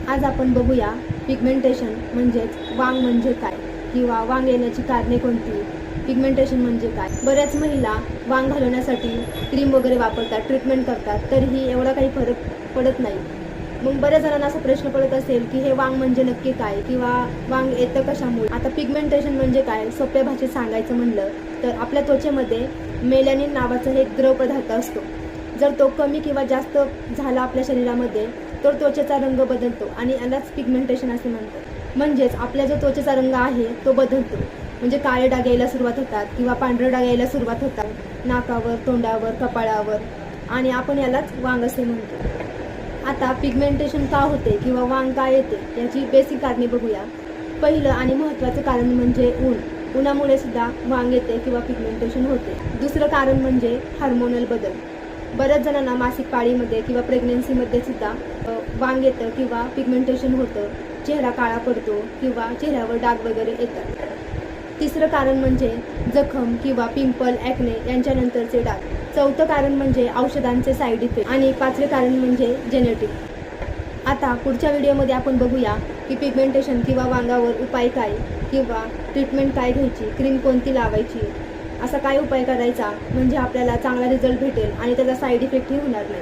आज आपण बघूया पिगमेंटेशन म्हणजेच वांग म्हणजे काय किंवा वांग येण्याची कारणे कोणती, पिगमेंटेशन म्हणजे काय। बऱ्याच महिला वांग घालवण्यासाठी क्रीम वगैरे वापरतात, ट्रीटमेंट करतात, तरीही एवढा काही फरक पडत नाही। मग बऱ्याच जणांना असा प्रश्न पडत असेल की हे वांग म्हणजे नक्की काय किंवा वांग येतं कशामुळे। आता पिगमेंटेशन म्हणजे काय सोप्या भाषेत सांगायचं म्हणलं तर आपल्या त्वचेमध्ये मेलॅनिन नावाचा एक द्रव पदार्थ असतो। जर तो कमी किंवा जास्त झाला आपल्या शरीरामध्ये तर त्वचेचा रंग बदलतो आणि यालाच पिगमेंटेशन असे म्हणतात। म्हणजेच आपला जो त्वचेचा रंग आहे तो बदलतो, म्हणजे काळे डाग यायला सुरुवात होतात किंवा पांढरे डाग यायला सुरुवात होतात नाकावर, तोंडावर, कपाळावर, आणि आपण यालाच वांग असे म्हणतो। आता पिगमेंटेशन का होते किंवा वांग का येते याची बेसिक कारणे बघूया। पहिलं आणि महत्त्वाचं कारण म्हणजे उन्हामुळे सुद्धा वांग येते किंवा पिगमेंटेशन होते। दुसरं कारण म्हणजे हार्मोनल बदल। बऱ्याच जणांना मासिक पाळीमध्ये किंवा प्रेग्नेन्सीमध्ये सुद्धा वांग येतं किंवा पिगमेंटेशन होतं, चेहरा काळा पडतो किंवा चेहऱ्यावर डाग वगैरे येतात। तिसरं कारण म्हणजे जखम किंवा पिंपल, ॲक्ने यांच्यानंतरचे डाग। चौथं कारण म्हणजे औषधांचे साईड इफेक्ट आणि पाचवे कारण म्हणजे जेनेटिक। आता पुढच्या व्हिडिओमध्ये आपण बघूया की पिगमेंटेशन किंवा वांगावर उपाय काय किंवा ट्रीटमेंट काय घ्यायची, क्रीम कोणती लावायची, असा काय उपाय करायचा म्हणजे आपल्याला चांगला रिझल्ट भेटेल आणि त्याचा साईड इफेक्टही होणार नाही।